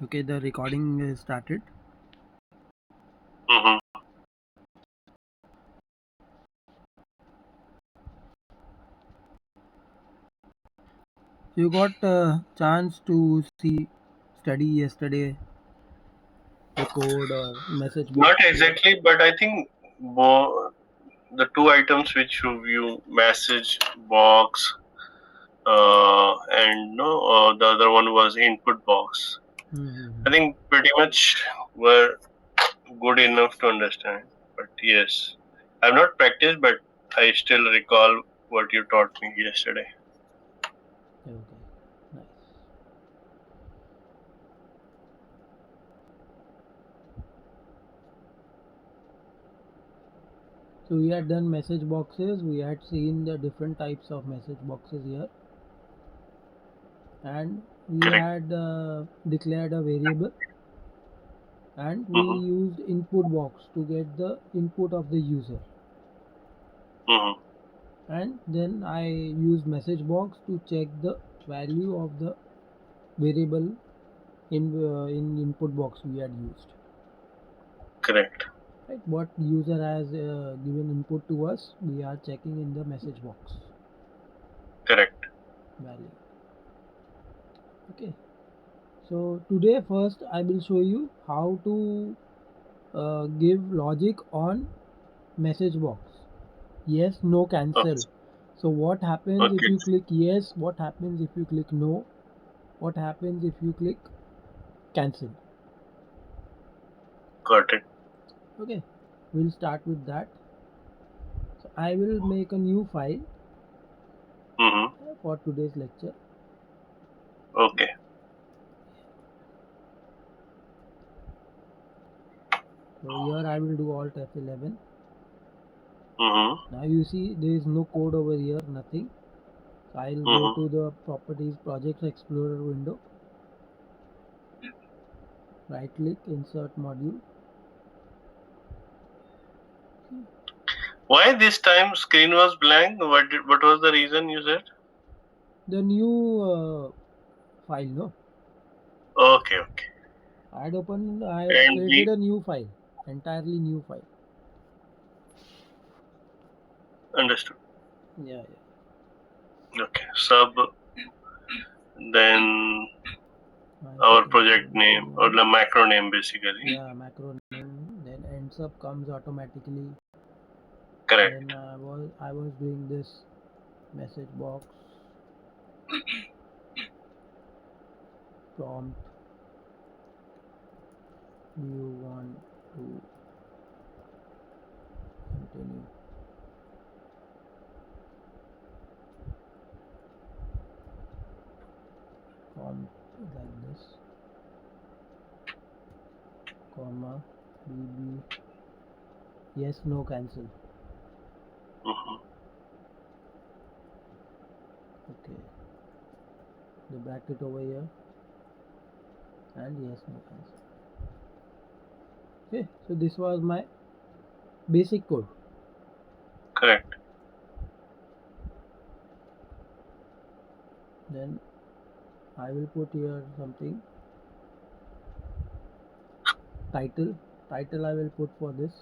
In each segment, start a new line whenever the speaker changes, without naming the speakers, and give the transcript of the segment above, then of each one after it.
Okay, the recording is started.
Mm-hmm.
You got a chance to study yesterday the code or message
Not
box.
exactly, but I think the two items which you message box and no, the other one was input box.
Mm-hmm.
I think pretty much were good enough to understand. But yes, I've not practiced, but I still recall what you taught me yesterday.
Okay, nice. So we had done message boxes. We had seen the different types of message boxes here, and we
Correct.
had declared a variable, and we
Mm-hmm.
used input box to get the input of the user.
Mm-hmm.
And then I used message box to check the value of the variable in input box we had used.
Correct.
Right, what user has given input to us, we are checking in the message box
Correct.
value. Okay, so today first I will show you how to give logic on message box. Yes, no,
Okay.
cancel. So what happens if
Okay.
you click yes? What happens if you click no? What happens if you click cancel?
Got it.
Okay, we'll start with that. So I will make a new file
Mm-hmm.
for today's lecture.
Okay.
So here I will do Alt F11.
Mm-hmm.
Now you see there is no code over here, nothing. So I'll go
Mm-hmm.
to the Properties Project Explorer window. Right click, Insert Module.
Why this time screen was blank? What was the reason you said?
The new file, no?
Okay. Okay.
I had
And
created a new file, entirely new file.
understood.
Yeah,
Okay. Sub, then
my
our
second
project name or the macro name basically.
yeah, macro name, then ends up comes automatically. Then
Correct.
I was doing this message box prompt. You want to continue prompt like this, comma bb, yes, no, cancel.
Mm-hmm.
Okay, the bracket over here, and yes, no, cancel. Okay, so this was my basic code.
Correct.
Then I will put here something title I will put for this.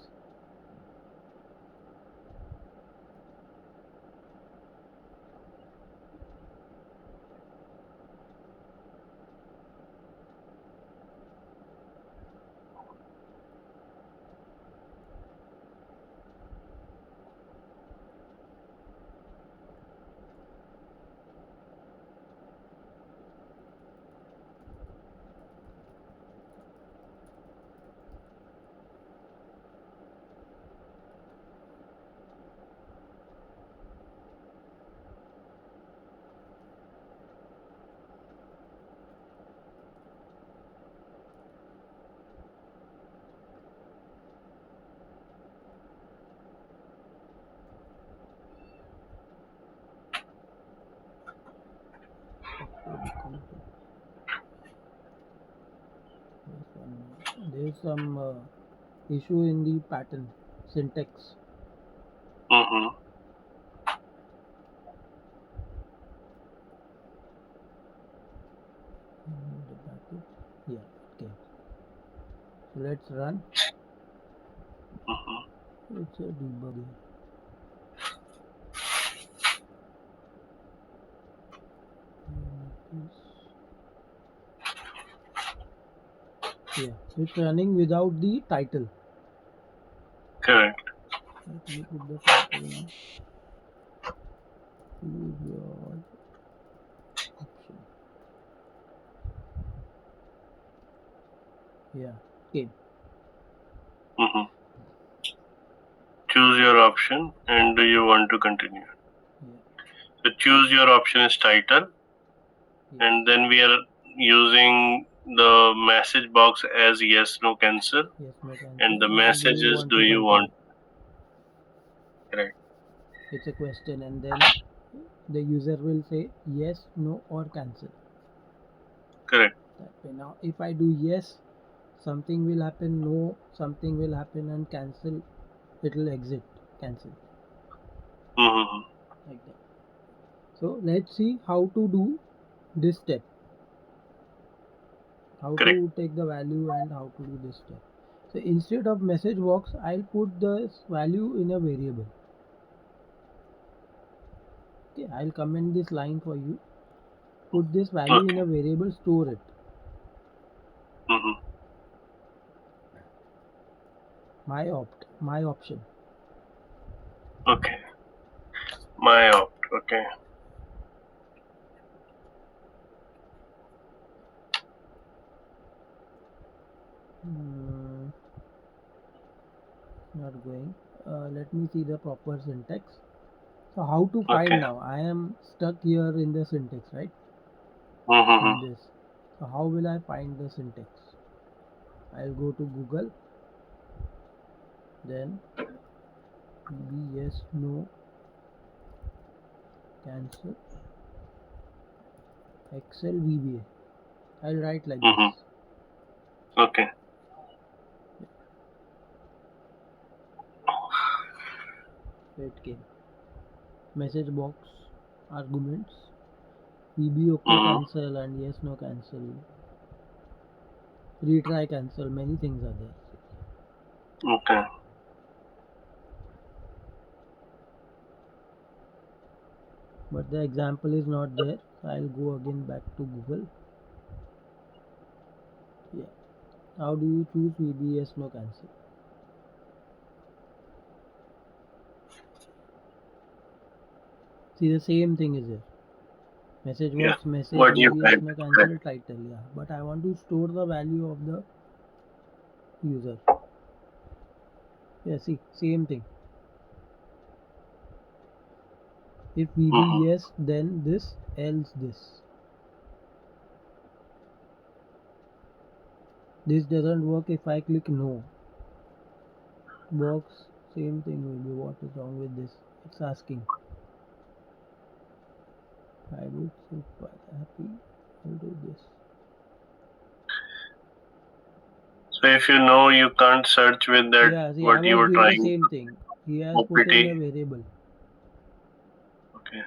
There's some issue in the pattern syntax.
Mm-hmm.
Yeah, okay. So let's run. It's a debug. Yeah, it's running without the title.
Correct.
Let me put the title in. Choose your option. Yeah, okay.
Choose your option, and do you want to continue?
Yeah,
So choose your option is title,
yes,
and then we are using the message box as yes, no, cancel,
yes, no
and
cancel.
the
And do
message
you
is
want
do
to
you want?
continue?
Correct.
It's a question, and then the user will say yes, no, or cancel.
Correct.
That way. Now, if I do yes, something will happen, no, something will happen, and cancel, it will exit, cancel,
Mm-hmm.
like that. So let's see how to do this step, how
Correct.
to take the value and how to do this step. So instead of message box, I'll put this value in a variable. Okay, I'll comment this line for you. Put this value in
Okay.
a variable, store it.
Mm-hmm.
My option.
Okay. My opt. Okay.
Hmm, not going. Let me see the proper syntax. So how to find
Okay.
now? I am stuck here in the syntax, right?
Mm-hmm.
In this. So how will I find the syntax? I'll go to Google, then yes, no, cancel, Excel VBA. I'll write like this.
Mm-hmm. Okay.
So it came. Message box, arguments, VB okay
Mm-hmm.
cancel and yes no cancel. Retry cancel, many things are there.
Okay.
But the example is not there. So I'll go again back to Google. Yeah. How do you choose VB yes no cancel? See the same thing is here. Message
Yeah.
box, message,
What you
VBS
had.
no
Correct.
cancel, title. Yeah. But I want to store the value of the user. Yeah, see, same thing. If VB
Mm-hmm.
yes, then this, else this. This doesn't work if I click no. Box, same thing will be. What is wrong with this? It's asking. I would super happy. I'll do this.
So if you know you can't search with that
Yeah, see, I
what you
was
were
doing the
trying,
same thing. He has put in
OPT.
the variable.
Okay.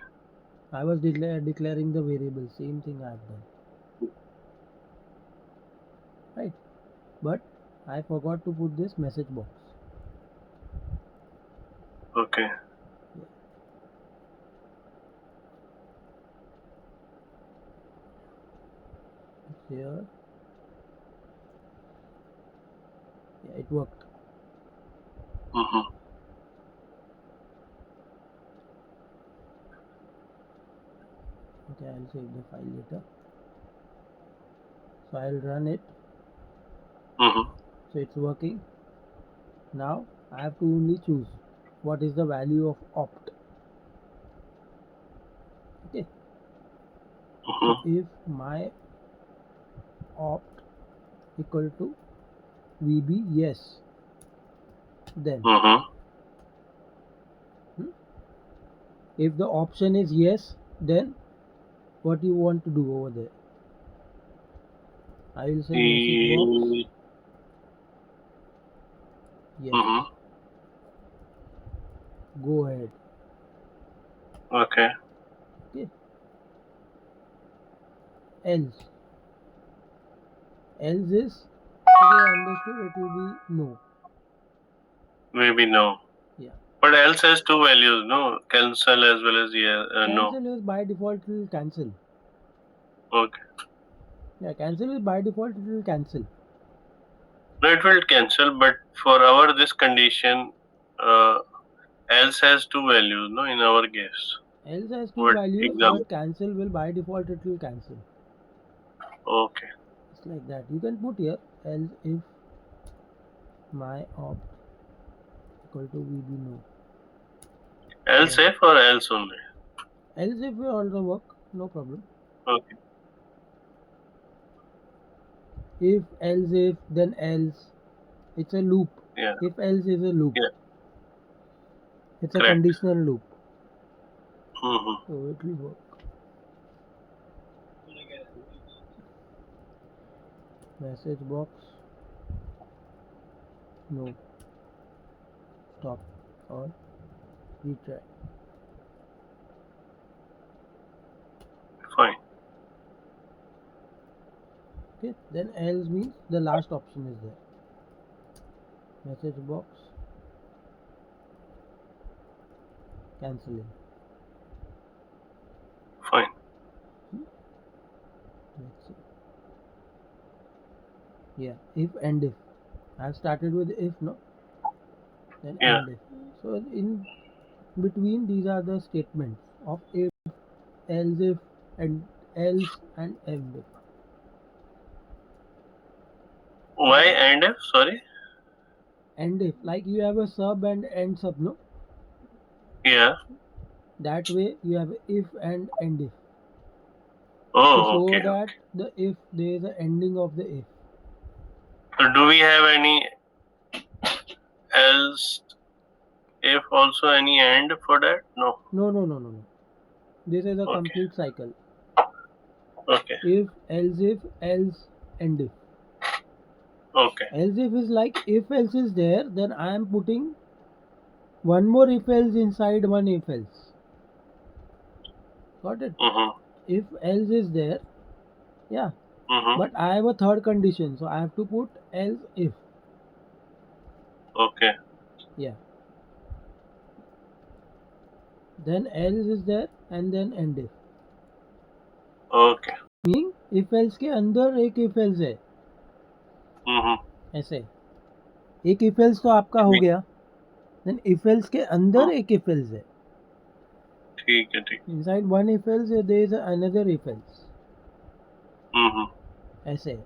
I was declaring the variable. Same thing I have done. Right? But I forgot to put this message box.
Okay.
Yeah. It's here. Yeah, it worked.
Mm-hmm.
Okay, I'll save the file later. So I'll run it.
Mm-hmm.
So it's working. Now I have to only choose what is the value of opt. Okay. So
Mm-hmm.
if my opt equal to VB yes, then
Mm-hmm.
hmm, if the option is yes, then what you want to do over there? I will say message box yes.
Mm-hmm.
Go ahead.
Okay.
Okay. Else Else is, okay, understood, it will be no.
Maybe no.
Yeah.
But else has two values, no? Cancel as well as no.
Cancel is by default it will cancel.
Okay.
Yeah, cancel is by default it will cancel.
No, it will cancel, but for our this condition, uh, else has two values, no? In our case.
Else has two
What
values,
example?
but cancel will by default it will cancel.
Okay.
It's like that. You can put here else if my opt equal to VB no.
Else
Yeah.
if or else only?
Else if will also work, no problem.
Okay.
If else if then else. It's a loop.
Yeah.
If else is a loop.
Yeah.
It's a
Correct.
conditional loop.
Mm-hmm.
So it will work. Message box. No. Stop. Or retry.
Fine.
Okay. Then else means the last option is there. Message box. Canceling.
Fine.
Let's see. Yeah. If and if. I've started with if, no? Then
Yeah.
and if. So in between these are the statements of if, else if, and else and if.
Why and if? Sorry.
And if, like you have a sub and end sub, no?
Yeah.
That way you have if and end if to
Oh,
show
okay.
that
Okay.
the if there is an ending of the if.
So do we have any else if also any and for that? No.
No. This is a
Okay.
complete cycle.
Okay.
If, else, end if.
Okay.
Else if is like if else is there, then I am putting one more if else inside one if else. Got it?
Mm-hmm.
If else is there, yeah.
Mm-hmm.
But I have a third condition, so I have to put else if.
Okay.
Yeah. Then else is there and then end if.
Okay.
Meaning if else के अंदर एक if else है
Mm-hmm.
ऐसे एक if else तो आपका हो गया then if else के अंदर एक if else है
ठीक है ठीक.
inside one if else there is another if else
Mm-hmm.
ऐसे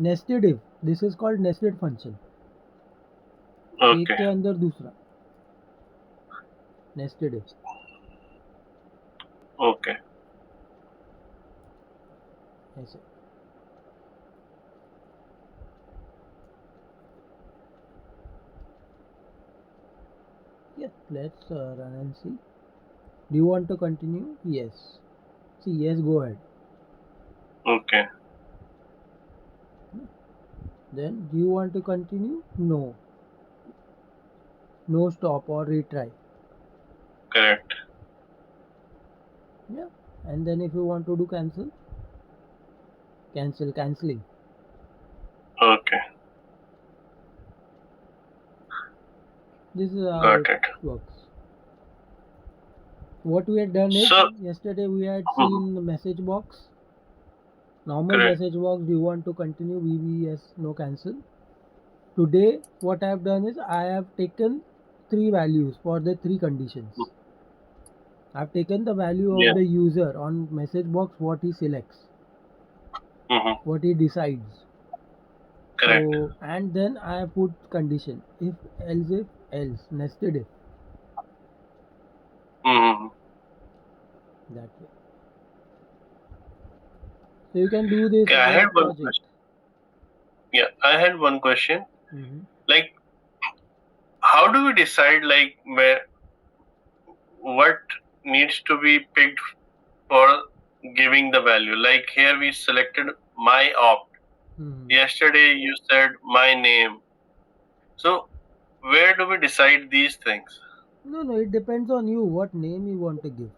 nested if this is called nested function एक
Okay.
के अंदर दूसरा nested if
Okay.
ऐसे yeah let's run and see. Do you want to continue? Yes. See, yes, go ahead.
Okay.
Then do you want to continue? No. No stop or retry.
Correct.
Yeah. And then if you want to do cancel, canceling.
Okay.
This is how
Got
it
it.
works. What we had done is
So,
yesterday we had seen the message box. Normal
correct.
message box. Do you want to continue? VBS no cancel. Today what I have done is I have taken three values for the three conditions. I have taken the value
Yeah.
of the user on message box, what he selects,
Mm-hmm.
what he decides.
Correct.
So and then I have put condition if else nested if
Mm-hmm.
that way. So you can do this
Okay, I had one
logic.
question. Yeah, I had one question.
Mm-hmm.
Like, how do we decide like what needs to be picked for giving the value? Like here we selected my opt.
Mm-hmm.
Yesterday you said my name. So where do we decide these things?
No, it depends on you what name you want to give.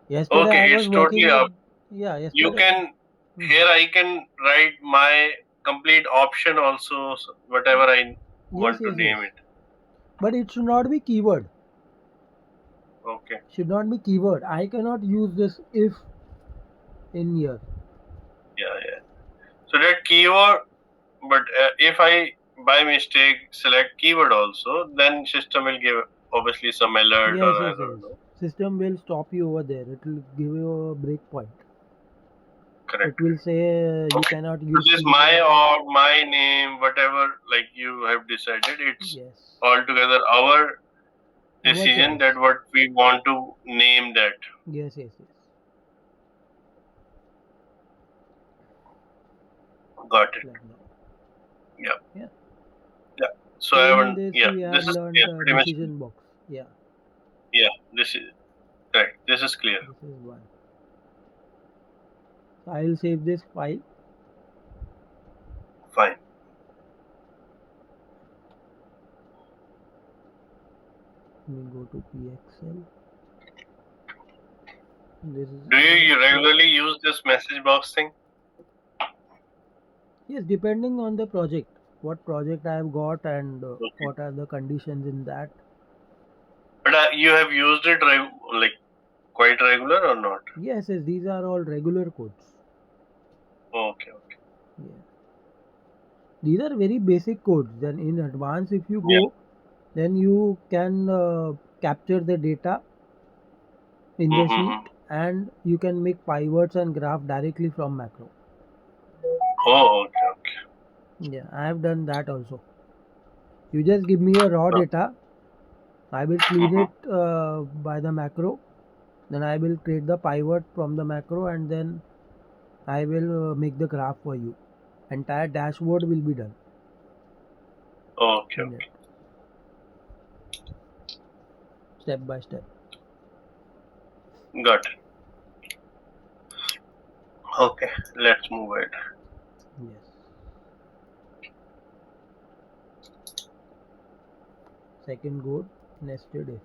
Yesterday
Okay,
I
it's
was working
totally
with
up. You
yesterday.
can here I can write my complete option also, whatever I want to name it.
But it should not be keyword.
Okay.
Should not be keyword. I cannot use this if in here.
Yeah. So that keyword, but if I by mistake select keyword also, then system will give obviously some alert or I don't know.
System will stop you over there. It will give you a breakpoint.
Correct.
It will say you cannot use.
So this my or my name, whatever like you have decided, it's altogether our decision that what we want to name that.
Yes.
Got it. Yeah. So I haven't. This is clear, pretty much.
Decision box.
Yeah. This is correct. This is clear.
This is one. So I will save this file.
Fine.
Let me go to PXL.
Do you regularly use this message box thing?
Yes, depending on the project, what project I have got and what are the conditions in that.
But you have used it like quite regular or not?
Yes, these are all regular codes.
Okay.
Yeah. These are very basic codes. Then in advance, if you go, then you can capture the data in the sheet and you can make pivots and graph directly from macro.
Oh, okay.
Yeah, I have done that also. You just give me a raw data. I will clean it by the macro. Then I will create the pivot from the macro and then I will make the graph for you. Entire dashboard will be done.
Okay.
Step by step.
Got it. Okay, let's move ahead.
Yes. Second code, nested if.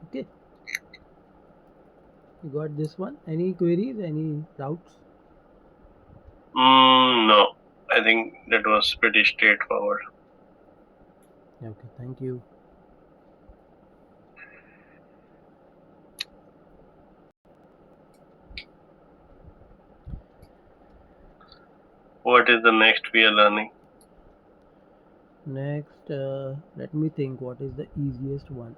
Okay. You got this one? Any queries? Any doubts?
No. I think that was pretty straightforward.
Okay, thank you.
What is the next we are learning?
Next, let me think what is the easiest one.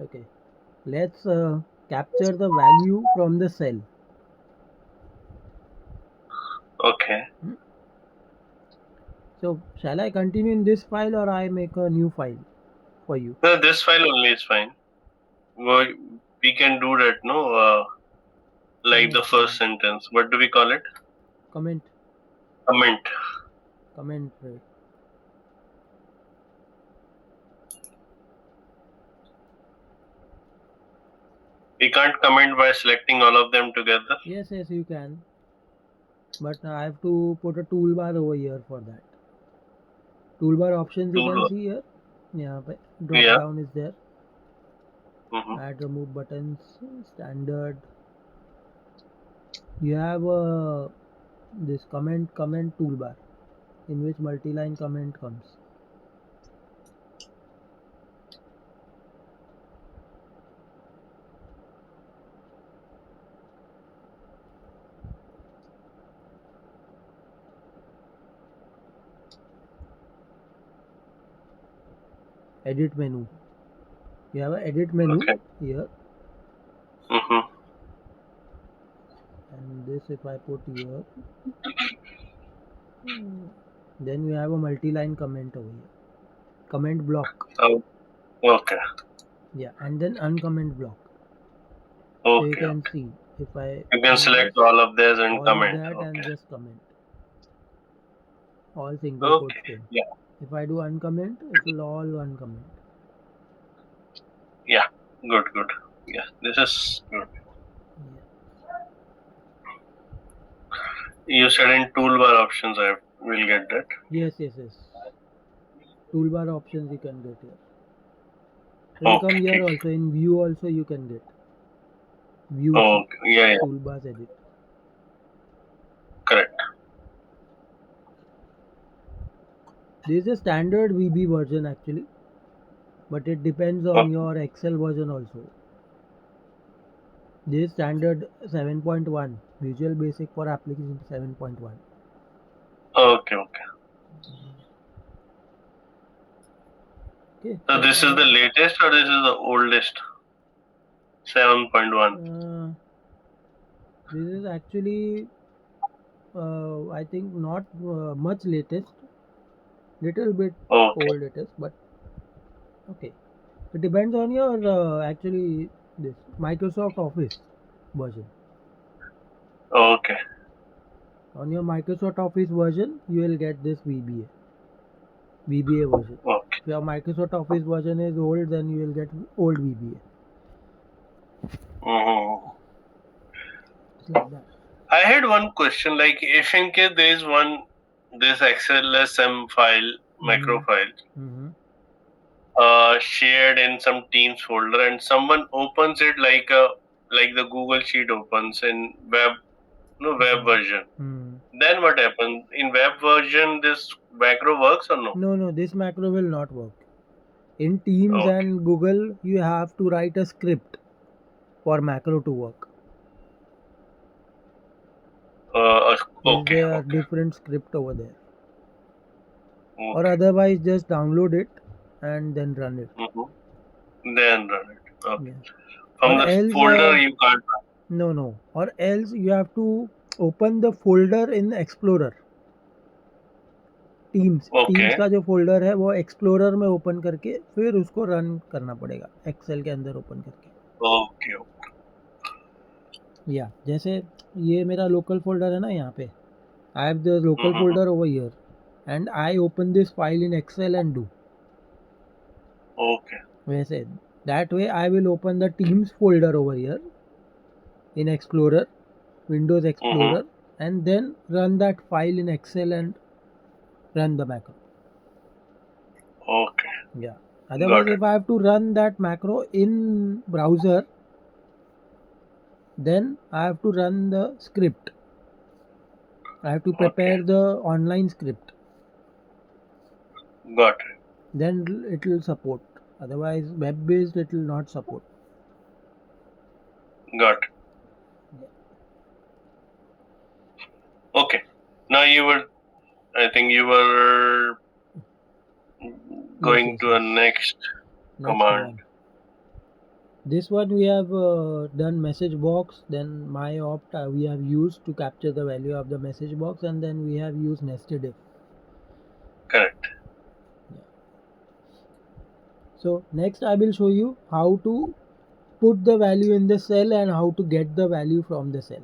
Okay, let's capture the value from the cell.
Okay.
So, shall I continue in this file or I make a new file for you?
No, this file only is fine. We can do that, no? Like the first sentence. What do we call it?
Comment.
Comment.
Right.
We can't comment by selecting all of them together.
Yes, you can. But I have to put a toolbar over here for that. Toolbar options you can see here. Yeah, but drop down is there. Add, remove buttons, standard. You have this comment toolbar in which multi-line comment comes. Edit menu. You have an edit menu here. And this if I put here, then you have a multi-line comment over here. Comment block.
Oh, okay.
Yeah, and then uncomment block.
Okay.
So you can see if I.
You can select all of this and comment.
And just comment. All single quotes thing.
Yeah.
If I do uncomment, it will all uncomment.
Yeah, good. Yeah, this is good. You said in toolbar options I will get that.
Yes. Toolbar options you can get here. It will come
Okay.
here also. In view also you can get. View
Okay. Yeah, yeah.
toolbars edit.
Correct.
This is a standard VB version actually, but it depends on
Okay.
your Excel version also. This is standard 7.1, Visual Basic for application 7.1.
Okay. Okay.
Okay.
So this is the latest or this is the oldest? 7.1.
This is actually I think not much latest, little bit
Okay.
old it is, but okay. It depends on your actually this Microsoft Office version.
Okay.
On your Microsoft Office version, you will get this VBA version.
Okay.
If your Microsoft Office version is old, then you will get old VBA.
Mm-hmm.
It's like that.
I had one question. Like, if in case there is this XLSM file, macro file,
Mm-hmm.
shared in some Teams folder, and someone opens it like the Google Sheet opens in web version. Then what happens in web version? This macro works or no?
No, this macro will not work. In Teams
Okay.
and Google, you have to write a script for macro to work.
Okay.
There are
Okay.
different script over there. Or
Okay.
otherwise, just download it and then run it.
Then run it. Okay.
Yeah.
From
Or
the
else,
folder you can't run.
No. Or else you have to open the folder in Explorer. Teams
Okay.
का जो folder है वो explorer में open करके फिर उसको run करना पड़ेगा एक्सेल के अंदर ओपन करके.
Okay.
या जैसे ये मेरा लोकल फोल्डर है ना यहाँ पे. I have the local folder over here and I open this file in Excel and do.
Okay.
वैसे that way I will open the Teams folder over here in Explorer, Windows Explorer, and then run that file in Excel and run the macro.
Okay.
Yeah. Otherwise, if I have to run that macro in browser, then I have to run the script. I have to prepare the online script.
Got it.
Then it will support. Otherwise, web-based it will not support.
Got it. Okay. Now I think you were going to a next command.
This one we have done message box, then my opt we have used to capture the value of the message box, and then we have used nested if.
Correct.
Yeah. So next I will show you how to put the value in the cell and how to get the value from the cell.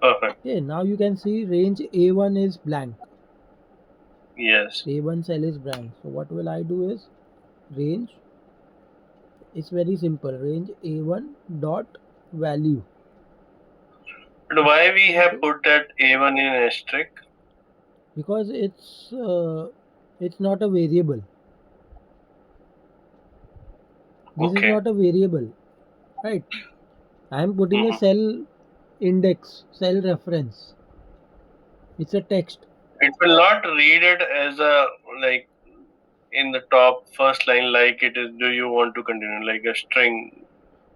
Perfect.
Okay, now you can see range A1 is blank.
Yes.
A1 cell is blank. So what will I do is range. It's very simple. Range A1 dot value.
But why we have put that A1 in asterisk?
Because it's not a variable. This is not a variable, right? I am putting a cell index, cell reference. It's a text.
It will not read it as a like in the top first line like it is. Do you want to continue like a string?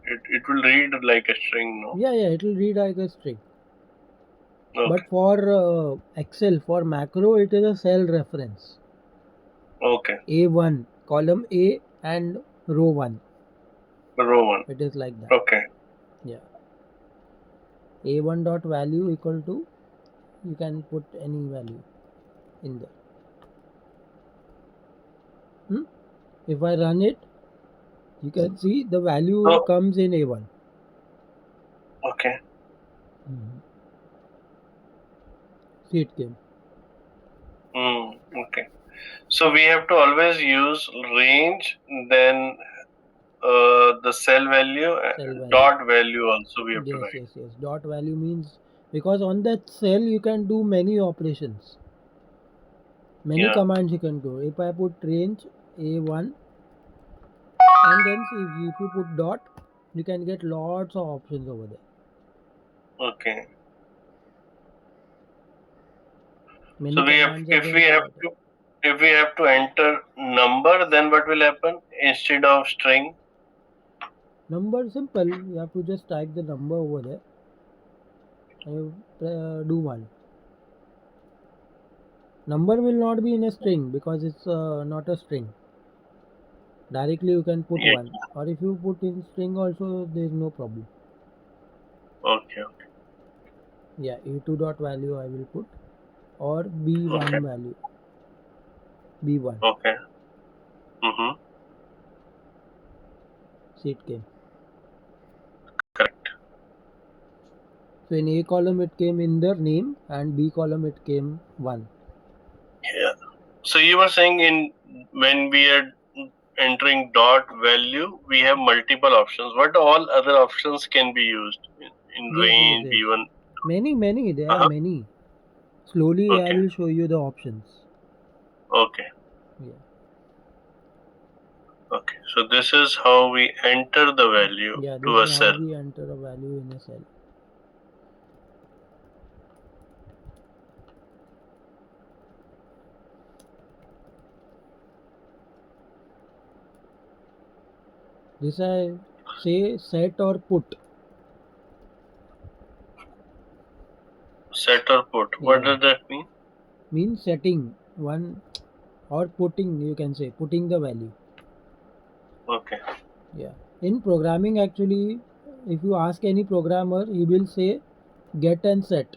It will read like a string, no?
Yeah, it will read like a string.
Okay.
But for Excel, for macro, it is a cell reference.
Okay.
A1, column A and row 1.
Row 1.
It is like that.
Okay.
Yeah. A1 dot value equal to, you can put any value in there. If I run it, you can see the value comes in A1.
Okay.
See, it came.
Okay. So we have to always use range, then the cell value, dot value also we have to write.
Yes. Dot value means because on that cell you can do many operations. Many commands you can do. If I put range A1 And then if you put dot, you can get lots of options over there.
Okay.
Many
So
commands are
if
there
we have
for that.
if we have to enter number, then what will happen instead of string?
Number simple. You have to just type the number over there. And you do 1. Number will not be in a string because it's not a string. Directly you can put
Yeah.
1, or if you put in string also, there is no problem.
Okay.
Yeah, a2 dot value I will put, or b1
Okay.
value, b1.
Okay. Mm-hmm.
See, it came.
Correct.
So in a column it came in the name, and b column it came 1.
Yeah. So you were saying when we are entering dot value, we have multiple options. What all other options can be used in
Yes.
range, even?
Many, there are
Uh-huh.
many. Slowly I
Okay.
will show you the options.
Okay.
Yeah.
Okay. So this is how we enter the value
Yeah, this
to a
is how
cell.
we enter a value in a cell. This I say set or put.
Set or put. What
Yeah.
does that mean?
Means setting one, or putting, you can say putting the value.
Okay.
Yeah. In programming actually, if you ask any programmer, he will say get and set.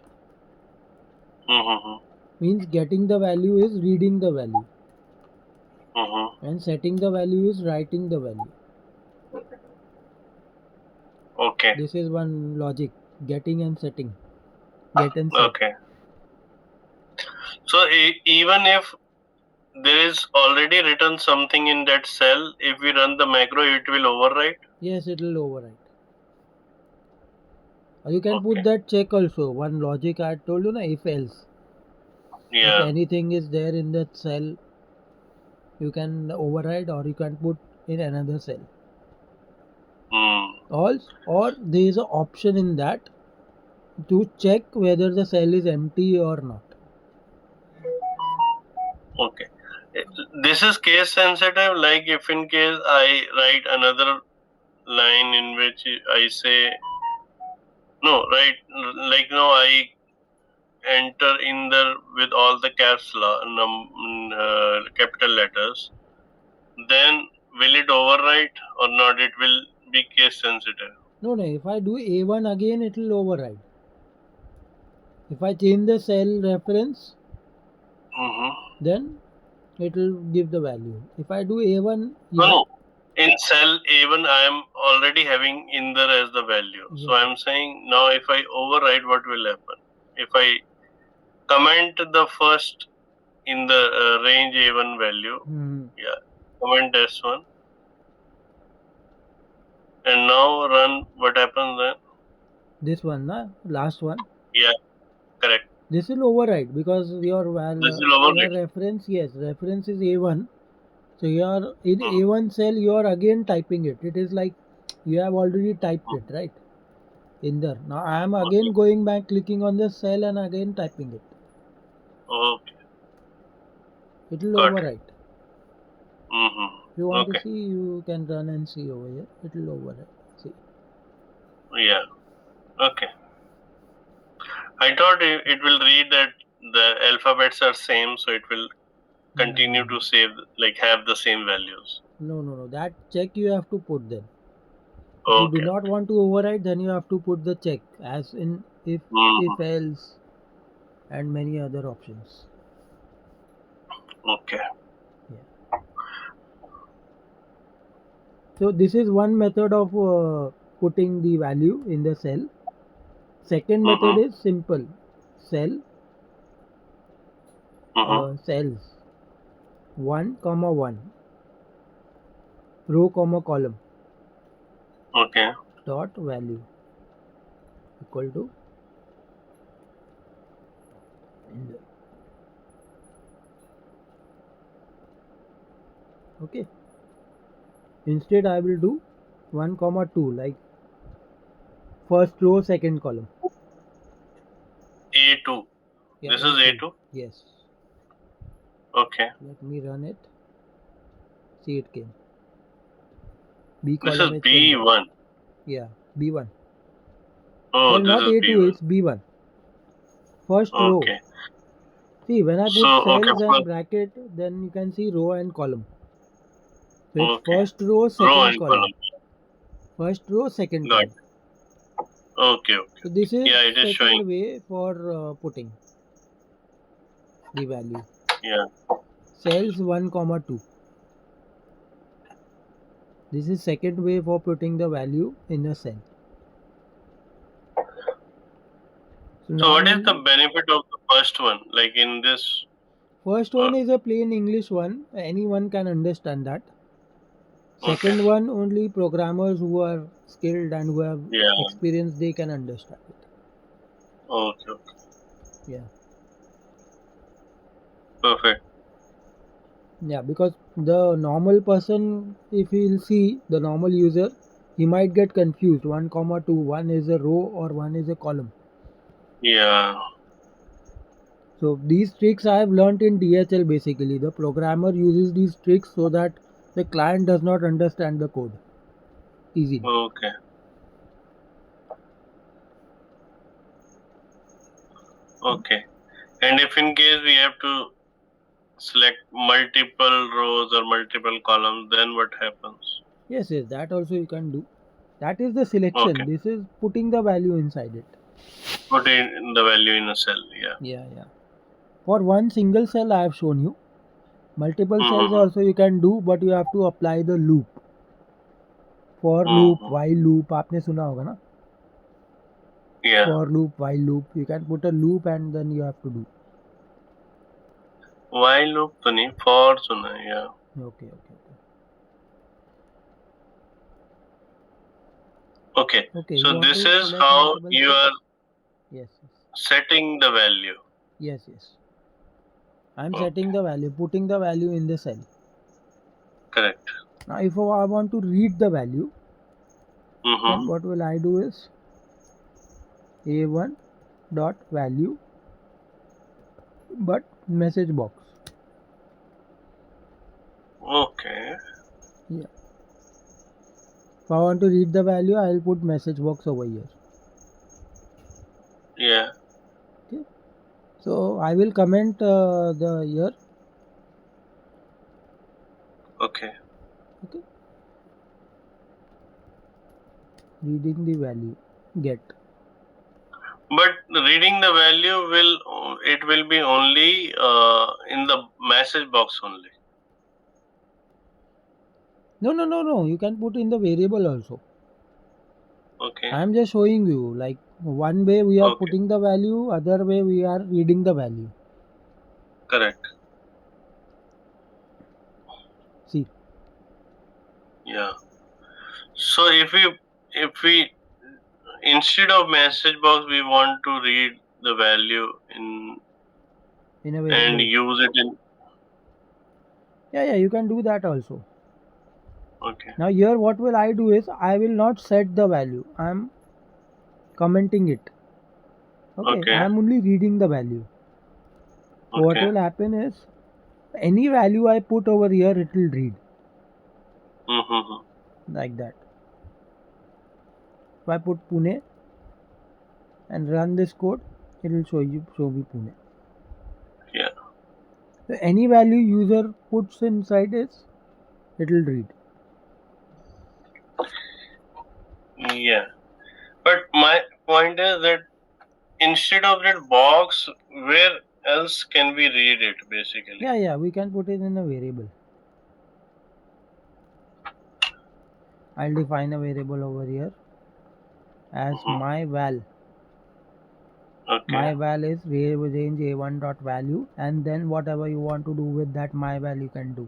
Mm-hmm.
Means getting the value is reading the value,
Mm-hmm.
and setting the value is writing the value.
Okay.
This is one logic, getting and setting. Get and set.
Okay. So even if there is already written something in that cell, if we run the macro, it will overwrite.
Yes, it will overwrite. Or you can put
Okay.
that check also. One logic I told you, na, if else. If
Yeah.
anything is there in that cell, you can override, or you can put in another cell.
Hmm.
Or there is an option in that to check whether the cell is empty or not.
Okay. This is case sensitive. Like if in case I write another line in which I say no, right? Like no, I enter in there with all the capital letters. Then will it overwrite or not? It will be case sensitive.
No, if I do A1 again, it will override. If I change the cell reference,
Mm-hmm.
then it will give the value. If I do A1
No,
here,
no. In cell A1, I am already having in there as the value. So
yes,
I'm saying now if I override, what will happen? If I comment the first in the range A1 value, yeah, comment S1, and now run, what happens then?
this one, na, last one.
Yeah, correct.
This will override because
This will
your
override.
reference, yes, reference is A1. So you are in
Hmm.
A1 cell, you are again typing it. It is like you have already typed it, right? In there. Now I am again
Okay.
going back, clicking on the cell, and again typing it.
Okay.
It will
Got it.
overwrite. If you
Mm-hmm.
want to
Okay.
see, you can run and see over here. It will overwrite. See.
Yeah. Okay. I thought it will read that the alphabets are same, so it will continue to save, like have the same values.
No. That check you have to put then. If you do
Okay.
not want to override, then you have to put the check, as in if
Mm-hmm.
else, and many other options.
Okay.
Yeah. So this is one method of putting the value in the cell. Second method
Mm-hmm.
is simple. Cell
Mm-hmm.
cells 1 comma 1, row comma column,
Okay.
dot value equal to end. Okay. Instead I will do 1 comma 2, like first row second column.
A2.
Yeah,
This is A2.
Yes.
Okay.
Let me run it. See, it came. B
This is
column is
B1.
Yeah, B1.
Oh,
Well,
this
not
is
A2,
B1.
it's B1. First row.
Okay.
See, when I put
So, okay,
cells and bracket, then you can see row and column. So it's
okay.
first row,
Row
second
and
column.
column.
First row, second
Got
column.
it. Okay, okay.
So this is
Yeah, it is showing.
second way for putting the value.
Yeah.
Cells 1 comma 2. This is second way for putting the value in a cell.
So what is the benefit of the first one? Like in this?
First one is a plain English one. Anyone can understand that. Second
Okay.
one, only programmers who are skilled and who have experience, they can understand it.
Okay, okay.
Yeah.
Perfect.
Yeah, because the normal person, if he'll see the normal user, he might get confused. 1 comma 2, one is a row or one is a column.
Yeah.
So these tricks I have learnt in DHL basically. The programmer uses these tricks so that the client does not understand the code easily.
Okay. Okay. And if in case we have to select multiple rows or multiple columns, then what happens?
Yes, that also you can do. That is the selection.
Okay.
This is putting the value inside it.
Put in the value in a cell. Yeah.
Yeah. For one single cell I have shown you. Multiple cells also you can do, but you have to apply the loop. For loop, while loop, आपने सुना होगा ना?
Yeah.
For loop, while loop. You can put a loop and then you have to do.
While loop तो नहीं, for सुना है. Yeah. Okay. So this is how you are setting the value.
Yes. I am setting the value, putting the value in the cell.
Correct.
Now if I want to read the value, then what will I do is A1 dot value but message box.
Okay.
Yeah. If I want to read the value, I will put message box over here.
Yeah.
Okay. So I will comment the year.
Okay.
Reading the value, get.
But reading the value will be only in the message box only.
No. You can put in the variable also.
Okay.
I am just showing you, like one way we are putting the value, other way we are reading the value.
Correct.
See.
Yeah. So if we instead of message box we want to read the value in
a variable
and use it in.
Yeah, you can do that also.
Okay.
Now here what will I do is I will not set the value. I am commenting it. Okay. I am only reading the value. So what will happen is any value I put over here, it will read. Like that. If I put Pune and run this code, it will show me Pune.
Yeah.
So any value user puts inside it will read.
Yeah. But my point is that instead of that box, where else can we read it basically?
Yeah, we can put it in a variable. I'll define a variable over here as my val.
Okay.
My val is range a1 dot value, and then whatever you want to do with that my val you can do.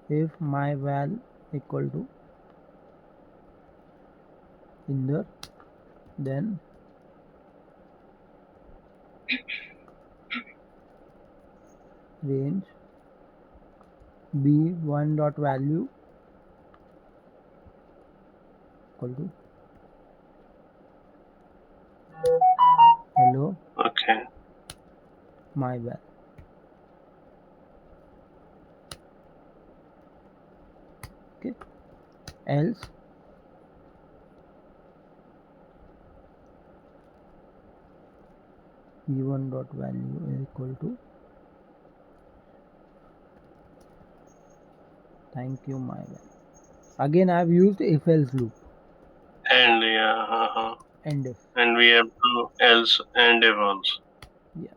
If my val equal to in then range b1 dot value equal to hello.
Okay.
My bad. Okay. Else b1 dot value is equal to thank you, my bad. Again, I have used if else loop.
And yeah,
And if.
And we have to else and if also.
Yeah.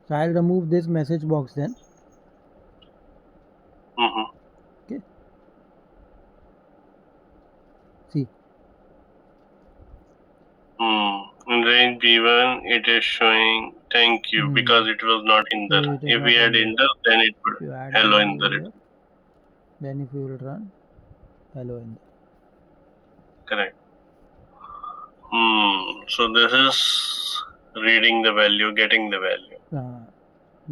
So I'll remove this message box then. Okay. See.
In range B1, it is showing thank you because it was not in there.
So
If we had in there, then it would hello in there.
Then if you will run hello in there.
Correct. So this is reading the value, getting the value.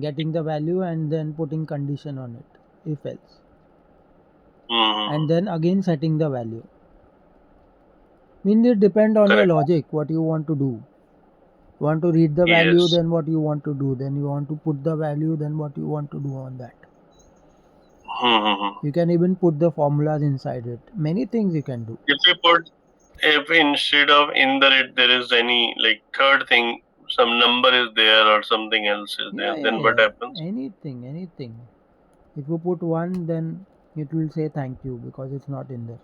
Getting the value and then putting condition on it, if else. And then again setting the value. Means it depend on your logic, what you want to do. You want to read the value, then what you want to do. Then you want to put the value, then what you want to do on that. You can even put the formulas inside it. Many things you can do.
If instead of in there is any like third thing, some number is there or something else is there, then what happens?
Anything. If you put 1, then it will say thank you because it's not in there.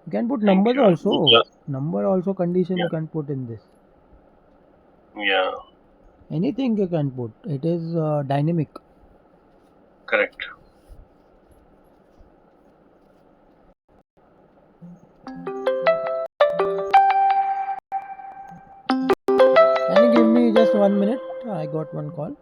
You can put numbers also. Number also condition you can put in this.
Yeah.
Anything you can put. It is dynamic.
Correct.
Can you give me just 1 minute? I got one call.